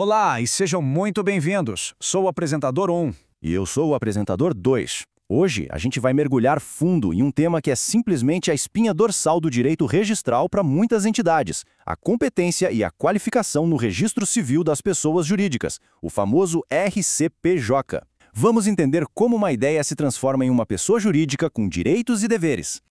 Olá e sejam muito bem-vindos. Sou o apresentador 1. E eu sou o apresentador 2. Hoje, a gente vai mergulhar fundo em um tema que é simplesmente a espinha dorsal do direito registral para muitas entidades, a competência e a qualificação no Registro Civil das Pessoas Jurídicas, o famoso RCPJ. Vamos entender como uma ideia se transforma em uma pessoa jurídica com direitos e deveres.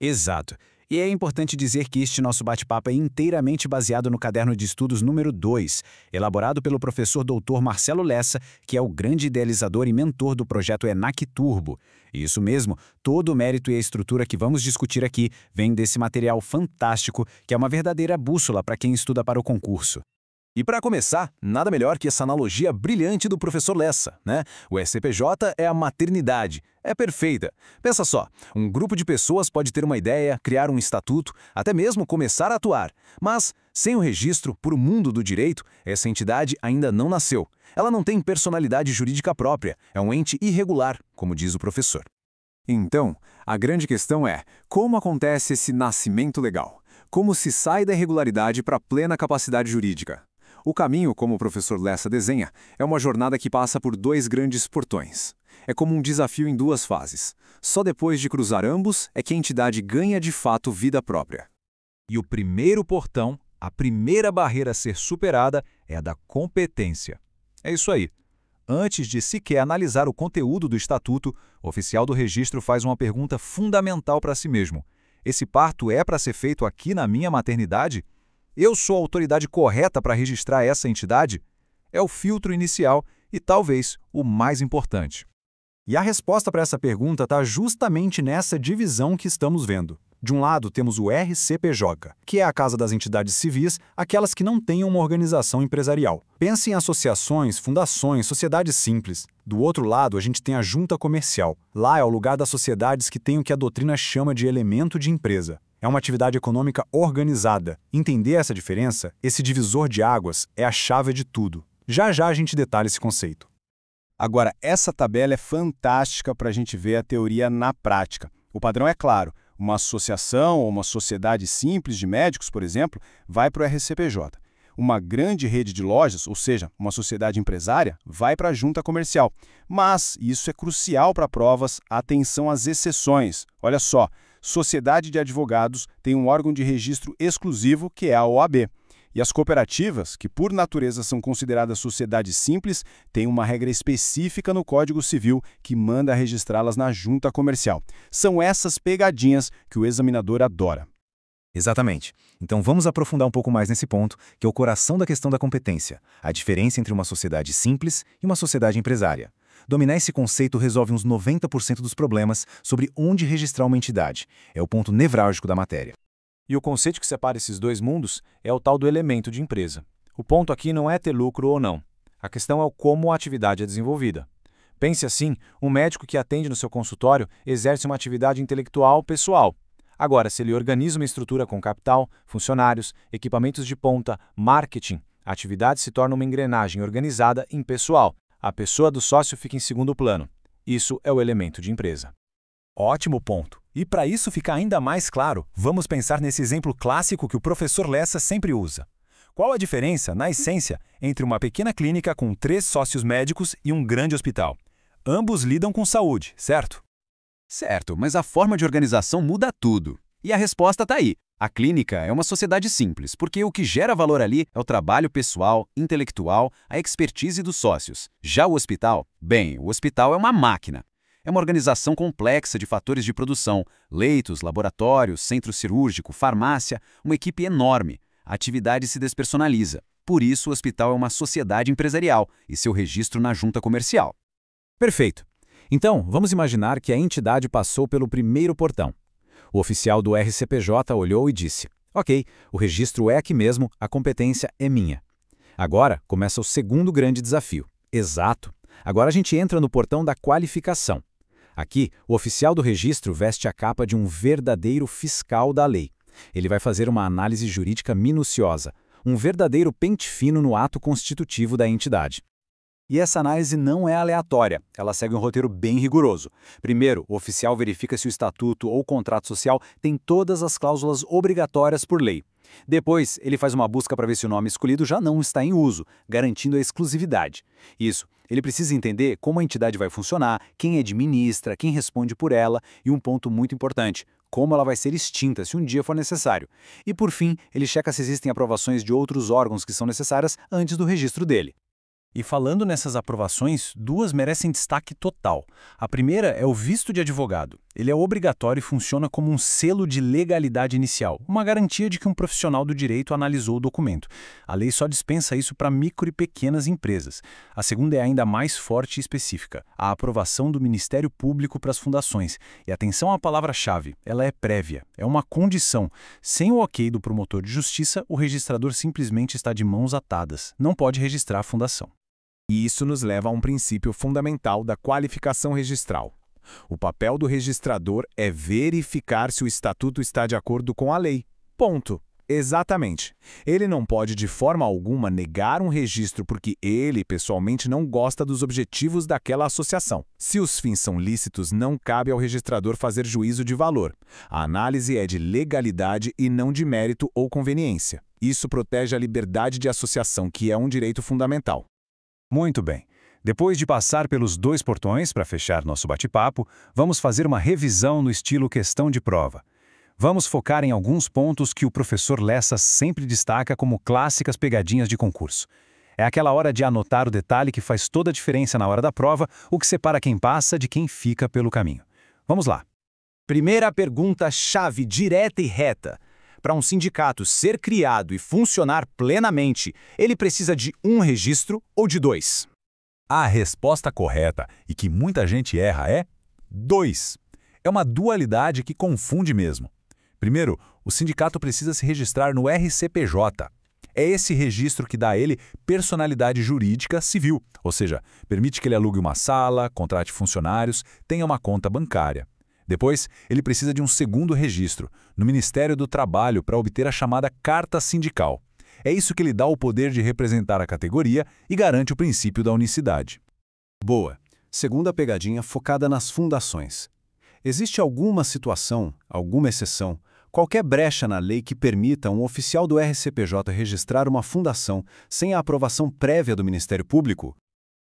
Exato. E é importante dizer que este nosso bate-papo é inteiramente baseado no caderno de estudos número 2, elaborado pelo professor Dr. Marcelo Lessa, que é o grande idealizador e mentor do projeto ENAC Turbo. E isso mesmo, todo o mérito e a estrutura que vamos discutir aqui vem desse material fantástico, que é uma verdadeira bússola para quem estuda para o concurso. E para começar, nada melhor que essa analogia brilhante do professor Lessa, né? O SCPJ é a maternidade. É perfeita. Pensa só, um grupo de pessoas pode ter uma ideia, criar um estatuto, até mesmo começar a atuar. Mas, sem o registro por o mundo do direito, essa entidade ainda não nasceu. Ela não tem personalidade jurídica própria, é um ente irregular, como diz o professor. Então, a grande questão é, como acontece esse nascimento legal? Como se sai da irregularidade para a plena capacidade jurídica? O caminho, como o professor Lessa desenha, é uma jornada que passa por dois grandes portões. É como um desafio em duas fases. Só depois de cruzar ambos é que a entidade ganha de fato vida própria. E o primeiro portão, a primeira barreira a ser superada, é a da competência. É isso aí. Antes de sequer analisar o conteúdo do estatuto, o oficial do registro faz uma pergunta fundamental para si mesmo. Esse parto é para ser feito aqui na minha maternidade? Eu sou a autoridade correta para registrar essa entidade? É o filtro inicial e, talvez, o mais importante. E a resposta para essa pergunta está justamente nessa divisão que estamos vendo. De um lado, temos o RCPJ, que é a casa das entidades civis, aquelas que não têm uma organização empresarial. Pense em associações, fundações, sociedades simples. Do outro lado, a gente tem a junta comercial. Lá é o lugar das sociedades que têm o que a doutrina chama de elemento de empresa. É uma atividade econômica organizada. Entender essa diferença, esse divisor de águas, é a chave de tudo. Já já a gente detalha esse conceito. Agora, essa tabela é fantástica para a gente ver a teoria na prática. O padrão é claro. Uma associação ou uma sociedade simples de médicos, por exemplo, vai para o RCPJ. Uma grande rede de lojas, ou seja, uma sociedade empresária, vai para a junta comercial. Mas, e isso é crucial para provas, atenção às exceções. Olha só, sociedade de advogados tem um órgão de registro exclusivo, que é a OAB. E as cooperativas, que por natureza são consideradas sociedades simples, têm uma regra específica no Código Civil que manda registrá-las na junta comercial. São essas pegadinhas que o examinador adora. Exatamente. Então vamos aprofundar um pouco mais nesse ponto, que é o coração da questão da competência, a diferença entre uma sociedade simples e uma sociedade empresária. Dominar esse conceito resolve uns 90% dos problemas sobre onde registrar uma entidade. É o ponto nevrálgico da matéria. E o conceito que separa esses dois mundos é o tal do elemento de empresa. O ponto aqui não é ter lucro ou não. A questão é o como a atividade é desenvolvida. Pense assim, um médico que atende no seu consultório exerce uma atividade intelectual pessoal. Agora, se ele organiza uma estrutura com capital, funcionários, equipamentos de ponta, marketing, a atividade se torna uma engrenagem organizada impessoal. A pessoa do sócio fica em segundo plano. Isso é o elemento de empresa. Ótimo ponto. E para isso ficar ainda mais claro, vamos pensar nesse exemplo clássico que o professor Lessa sempre usa. Qual a diferença, na essência, entre uma pequena clínica com 3 sócios médicos e um grande hospital? Ambos lidam com saúde, certo? Certo, mas a forma de organização muda tudo. E a resposta está aí. A clínica é uma sociedade simples, porque o que gera valor ali é o trabalho pessoal, intelectual, a expertise dos sócios. Já o hospital? Bem, o hospital é uma máquina. É uma organização complexa de fatores de produção, leitos, laboratórios, centro cirúrgico, farmácia, uma equipe enorme. A atividade se despersonaliza. Por isso, o hospital é uma sociedade empresarial e seu registro na junta comercial. Perfeito. Então, vamos imaginar que a entidade passou pelo primeiro portão. O oficial do RCPJ olhou e disse: ok, o registro é aqui mesmo, a competência é minha. Agora começa o segundo grande desafio. Exato. Agora a gente entra no portão da qualificação. Aqui, o oficial do registro veste a capa de um verdadeiro fiscal da lei. Ele vai fazer uma análise jurídica minuciosa, um verdadeiro pente fino no ato constitutivo da entidade. E essa análise não é aleatória, ela segue um roteiro bem rigoroso. Primeiro, o oficial verifica se o estatuto ou contrato social tem todas as cláusulas obrigatórias por lei. Depois, ele faz uma busca para ver se o nome escolhido já não está em uso, garantindo a exclusividade. Isso, ele precisa entender como a entidade vai funcionar, quem administra, quem responde por ela e um ponto muito importante, como ela vai ser extinta se um dia for necessário. E por fim, ele checa se existem aprovações de outros órgãos que são necessárias antes do registro dele. E falando nessas aprovações, duas merecem destaque total. A primeira é o visto de advogado. Ele é obrigatório e funciona como um selo de legalidade inicial, uma garantia de que um profissional do direito analisou o documento. A lei só dispensa isso para micro e pequenas empresas. A segunda é ainda mais forte e específica, a aprovação do Ministério Público para as fundações. E atenção à palavra-chave, ela é prévia, é uma condição. Sem o ok do promotor de justiça, o registrador simplesmente está de mãos atadas, não pode registrar a fundação. E isso nos leva a um princípio fundamental da qualificação registral. O papel do registrador é verificar se o estatuto está de acordo com a lei. Ponto. Exatamente. Ele não pode de forma alguma negar um registro porque ele, pessoalmente, não gosta dos objetivos daquela associação. Se os fins são lícitos, não cabe ao registrador fazer juízo de valor. A análise é de legalidade e não de mérito ou conveniência. Isso protege a liberdade de associação, que é um direito fundamental. Muito bem. Depois de passar pelos 2 portões para fechar nosso bate-papo, vamos fazer uma revisão no estilo questão de prova. Vamos focar em alguns pontos que o professor Lessa sempre destaca como clássicas pegadinhas de concurso. É aquela hora de anotar o detalhe que faz toda a diferença na hora da prova, o que separa quem passa de quem fica pelo caminho. Vamos lá. Primeira pergunta-chave, direta e reta. Para um sindicato ser criado e funcionar plenamente, ele precisa de um registro ou de 2? A resposta correta, e que muita gente erra, é 2. É uma dualidade que confunde mesmo. Primeiro, o sindicato precisa se registrar no RCPJ. É esse registro que dá a ele personalidade jurídica civil, ou seja, permite que ele alugue uma sala, contrate funcionários, tenha uma conta bancária. Depois, ele precisa de um segundo registro, no Ministério do Trabalho, para obter a chamada carta sindical. É isso que lhe dá o poder de representar a categoria e garante o princípio da unicidade. Boa. Segunda pegadinha focada nas fundações. Existe alguma situação, alguma exceção, qualquer brecha na lei que permita um oficial do RCPJ registrar uma fundação sem a aprovação prévia do Ministério Público?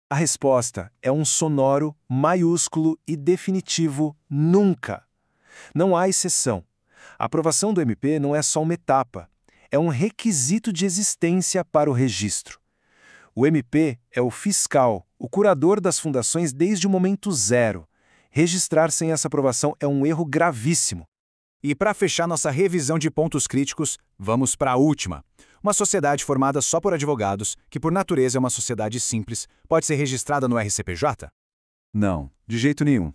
A resposta é um sonoro, maiúsculo e definitivo nunca. Não há exceção. A aprovação do MP não é só uma etapa, é um requisito de existência para o registro. O MP é o fiscal, o curador das fundações desde o momento zero. Registrar sem essa aprovação é um erro gravíssimo. E para fechar nossa revisão de pontos críticos, vamos para a última. Uma sociedade formada só por advogados, que por natureza é uma sociedade simples, pode ser registrada no RCPJ? Não, de jeito nenhum.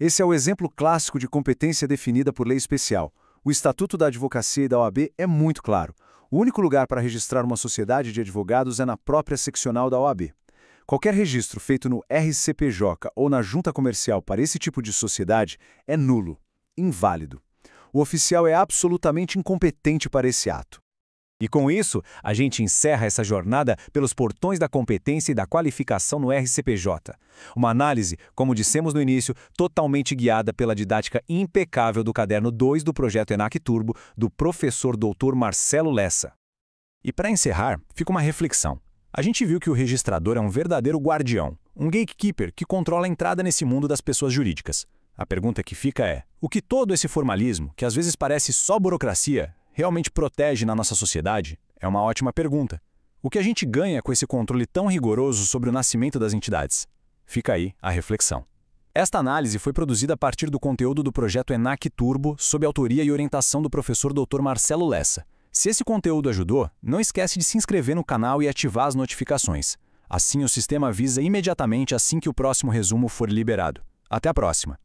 Esse é o exemplo clássico de competência definida por lei especial. O Estatuto da Advocacia e da OAB é muito claro. O único lugar para registrar uma sociedade de advogados é na própria seccional da OAB. Qualquer registro feito no RCPJ ou na junta comercial para esse tipo de sociedade é nulo, inválido. O oficial é absolutamente incompetente para esse ato. E com isso, a gente encerra essa jornada pelos portões da competência e da qualificação no RCPJ. Uma análise, como dissemos no início, totalmente guiada pela didática impecável do caderno 2 do projeto ENAC Turbo, do professor Dr. Marcelo Lessa. E para encerrar, fica uma reflexão. A gente viu que o registrador é um verdadeiro guardião, um gatekeeper que controla a entrada nesse mundo das pessoas jurídicas. A pergunta que fica é, o que todo esse formalismo, que às vezes parece só burocracia, realmente protege na nossa sociedade? É uma ótima pergunta. O que a gente ganha com esse controle tão rigoroso sobre o nascimento das entidades? Fica aí a reflexão. Esta análise foi produzida a partir do conteúdo do projeto ENAC Turbo, sob autoria e orientação do professor Dr. Marcelo Lessa. Se esse conteúdo ajudou, não esquece de se inscrever no canal e ativar as notificações. Assim o sistema avisa imediatamente assim que o próximo resumo for liberado. Até a próxima!